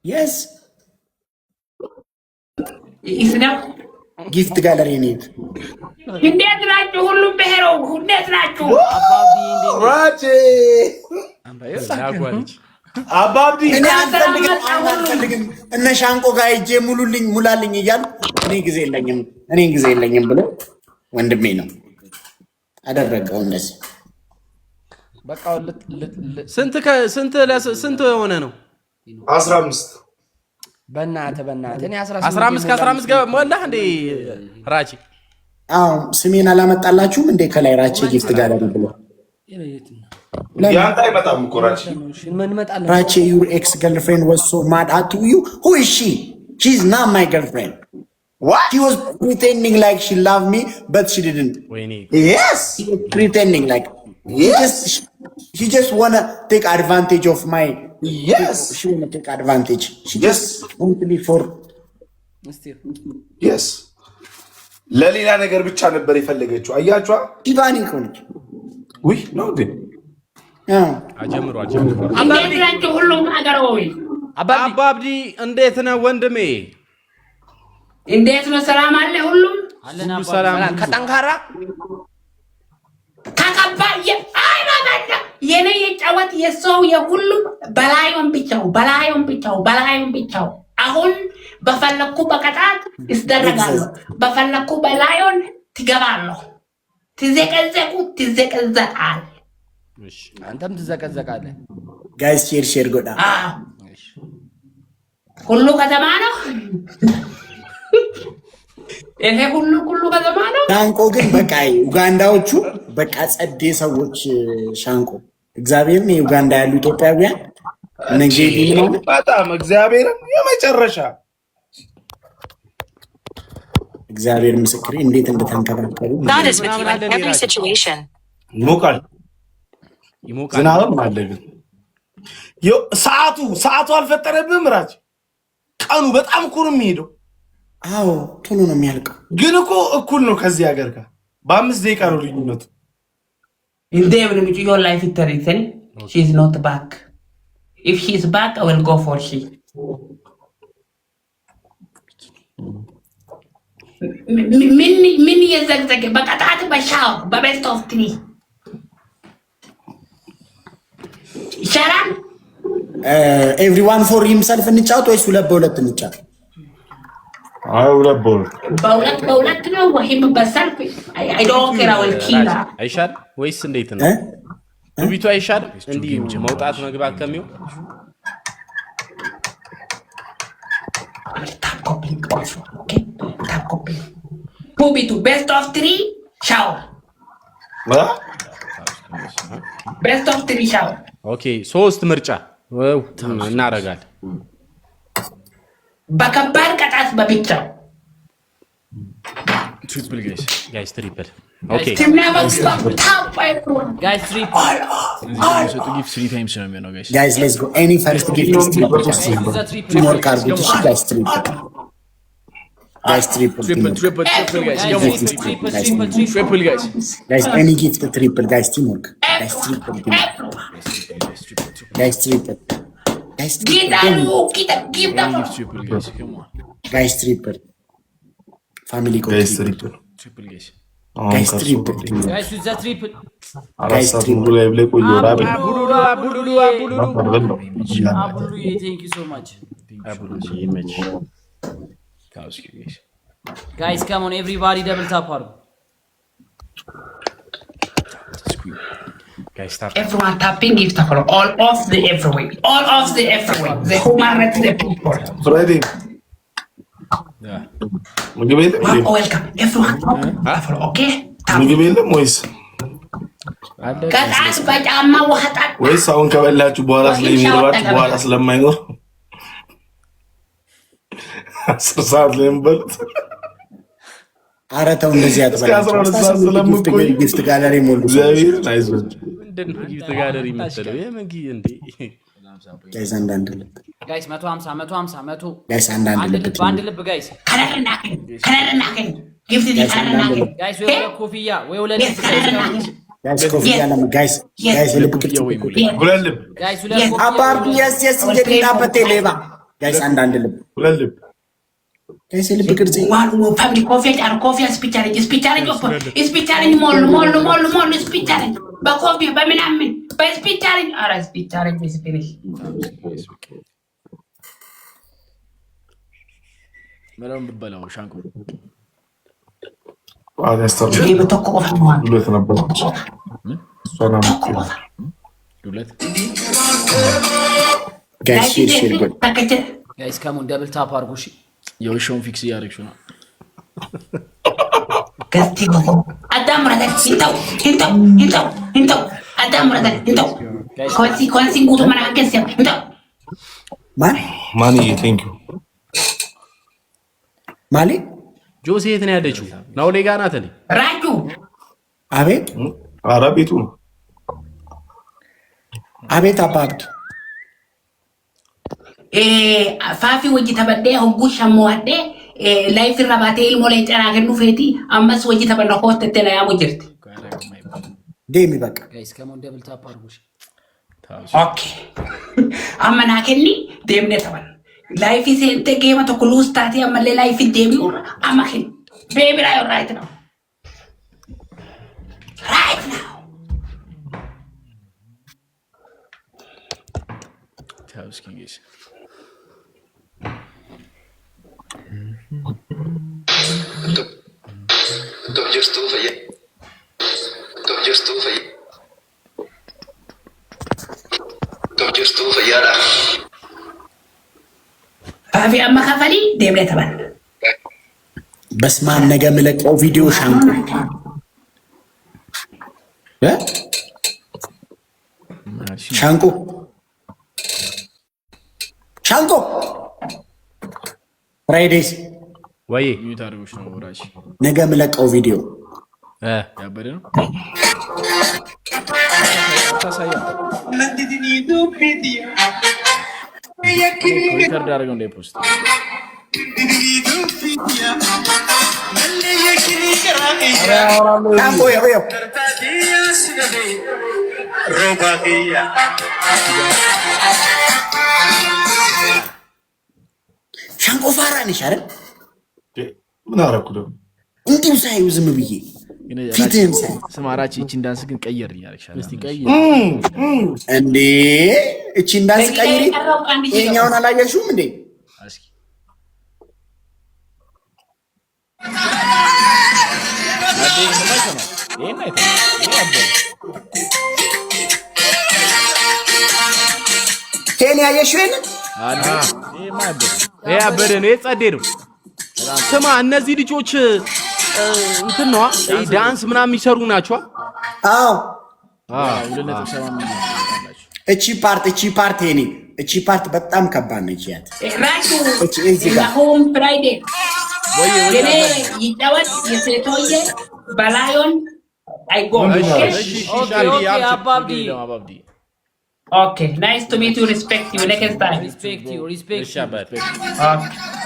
Yes. Isna. Gift gallery need. India nacho hullu behero. India nacho. Rache. Ababdi. እነ ሻንቆ ጋር ሂጄ ሙላልኝ እያሉ እኔ ጊዜ የለኝም ብሎ ወንድሜ ነው አደረገው። እንደዚህ በቃ ስንት ሆነ ነው? 15 በእናትህ እኔ 15 ከ15 ጋር ሞላህ እንዴ ራቼ? አዎ ስሜን አላመጣላችሁም እንዴ? ከላይ ራቼ ጊፍት ጋለሪ ብሎ ያንተ አይመጣም እኮ ራቼ። ራቼ your ex girlfriend was so mad at you. Who is she? She's not my girlfriend. What? She was pretending like she loved me, but she didn't. Yes. She was pretending like she just wanna take advantage of my. Yes. She wanna take advantage. She just want to be for. Yes. ለሌላ ነገር ብቻ ነበር የፈለገችው። አያችኋ? ዲቫኒ ኮንች ውይ ነው ግን አጀምሩ እንዴት ሁሉም ነገር ወይ አባብዲ እንዴት ነው ወንድሜ? እንዴት ነው? ሰላም አለ ሁሉም አለና ሰላም ከጠንካራ ካካባየ አይባባና የኔ የጫወት የሰው የሁሉም በላዩን ብቻው አሁን በፈለኩ በቀጣት ይስደረጋለሁ። በፈለኩ በላዩን ትገባለሁ። ትዘቀዘቃል። አንተም ትዘቀዘቃለህ። ጋይስ ሼር ጎዳ ሁሉ ከተማ ነው። ይሄ ሁሉ ከተማ ነው። ሻንቆ ግን በቃ ኡጋንዳዎቹ በቃ ጸዴ ሰዎች ሻንቆ እግዚአብሔርን የኡጋንዳ ያሉ ኢትዮጵያውያን ነጌዲ ነው በጣም እግዚአብሔርን የመጨረሻ እግዚአብሔር ምስክሬ እንዴት እንደተንከባከቡ ይሞቃል። ዝናብም አለ ግን ሰዓቱ አልፈጠረብህም ራች። ቀኑ በጣም እኮ ነው የሚሄደው። አዎ ቶሎ ነው የሚያልቀው። ግን እኮ እኩል ነው ከዚህ ሀገር ጋር በ5 ደቂቃ ነው ልዩነቱ። እንዴ ምንም your life is terrible. She is not back. If she is back, I will go for she. ምን የዘግዘግ በቀጣት በሻው በቤስት ኦፍ ትሪ ይሻላል። ኤቭሪዋን ፎር ሂምሰልፍ እንጫወት ወይስ ሁለት በሁለት እንጫወት? በሁለት ነው ወይም በሰልፍ አይ ዶንት ኬር አወል ኪላ አይሻል ወይስ እንዴት ነው? ቱቢቱ አይሻል እንዲህ መውጣት መግባት ከሚው ቱቢቱ ቤስት ኦፍ ትሪ ሻወር ቤስት ኦፍ ትሪ ሻወር ኦኬ 3 ምርጫ እናረጋለን። በከባድ ቅጣት በብቻው ትሪፕል ጋይስ ትሪፕል ኦኬ ጋይስ ትሪፕል ጋይስ ሌትስ ጎ ኤኒ ፈርስት ጊፍት ኢዝ ትሪፕል ሞር ካርድ ጋይስ ትሪፕል ጋይስ ኤኒ ጊፍት ትሪፕል ጋይስ ቲምወርክ ጋይስ ትሪፕል ጋይስ ትሪፕል Guys, triple. Family code. Guys, triple. Guys, triple. Guys, with the triple. Guys, triple. Thank you so much. Guys, come on, everybody, double tap hard. Guys, tap. Everyone tapping gift all of the everywhere. The human rights the people. Friday. Yeah. Welcome everyone. Okay. ምግብ የለም ወይስ ከጣስ በጫማ ወጣ ወይስ አሁን ከበላችሁ በኋላ ስለሚርባችሁ በኋላ ስለማይኖር 10 ሰዓት ላይ እንበሉት። ኧረ ተው እንደዚህ አትበላችሁ። ጊፍት ጋለሪ ሞሉ። እግዚአብሔር አይዞህ። ምንድን ነው ጊፍት ጋለሪ የምትለው? የመንጊ እንዴ ጋይስ አንዳንድ ልብ ጋይስ 150 ጋይስ አንዳንድ ልብ በአንድ ልብ ጋይስ ከረና ጊፍት ከረና ጋይስ ወይ ኮፍያ ወይ ወለለ ጋይስ ኮፍያ ለማ ጋይስ ልብ ክፍት ሁለት ልብ ጋይስ ሁለት አባር yes እንጀዲና በቴሌባ ጋይስ አንዳንድ ልብ ሁለት ልብ ጋይስ ልብ ቅርጽ ዋን ፋሚሊ ኮፊያ ስፒቻለኝ ሞል ስፒቻለኝ በኮፊያ በምናምን በስፒቻለኝ አረ ስፒቻለኝ ስፒሪሽ ምንም ብበላው ሻንቆ ይሄ በተቆፈ ሁለት ነበር ሰላም ሁለት ጋይስ ጋይስ ከሙን ደብል ታፕ አድርጉ እሺ የውሻውን ፊክስ እያደረግሽ ነው ከስቲጎ አዳም ረዳት እንተው አዳም ረዳት እንተው ኮንሲ ጉቱ ማናከስ እንተው ማኒ ቴንክ ዩ ማሊ ጆሲ የት ነው ያለችው? ናውሌ ጋር ናት። ራጁ አቤት ኧረ ቤቱ ነው። አቤት አባብድ ፋፊ ወጂ ተበደ ሁጉ ሸሞዋደ ላይፍ ረባቴ ኢልሞለ ጨራ ገኑ ፌቲ አመስ ወጂ ተበደ ሆስት ተላ ያሙጅርት ዴሚ በቃ ጋይስ ከሙን ደብል ታፕ አድርጉ እሺ ኦኬ አመናከኒ ደምነ ተበል ላይፍ ሴንተ ጌማ ተኩሉ ስታቲ አመለ ላይፍ ደሚ ኦር አማኺን ቤቢ ራይት ነው ታውስ ኪንግስ ፋፊ አማካፈሊ ደምነ ተበል በስማን ነገ ምለቀው ቪዲዮ ሻንቆ ፍራይዴስ ወይ ሚዩት አድርጎሽ ነው ወራሽ ነገ ምለቀው ቪዲዮ ያበደ ነው ታሳያ ሪከርድ አድርገው እንደ ፖስት ሻንቆ ፋራ ነሽ አይደል? ምን አደረኩ ደግሞ እንዲሁ ሳይው ዝም ብዬ ፊትህን ሳይ ስማራች እቺ እንዳንስ ግን ቀየር ያለሻል። እስቲ ቀየር እንዴ እቺ እንዳንስ ቀይሪ። የኛውን አላየሽውም እንዴ? እስኪ ኬንያ ያየሽውን ይሄ አበደ ነው። የጸዴ ነው። ስማ እነዚህ ልጆች እንትን ነው ዳንስ ምናምን የሚሰሩ ናቸው። አዎ እቺ ፓርት የኔ እቺ ፓርት በጣም ከባድ ነች። ያት እቺ እዚህ ጋር ሆም ፍራይዴ የኔ ይጫወት የሴቶዬ ባላዮን አይጎም። አባብዲ Okay, nice to meet you. Respect you. Next time. Respect you. Shabbat. Okay.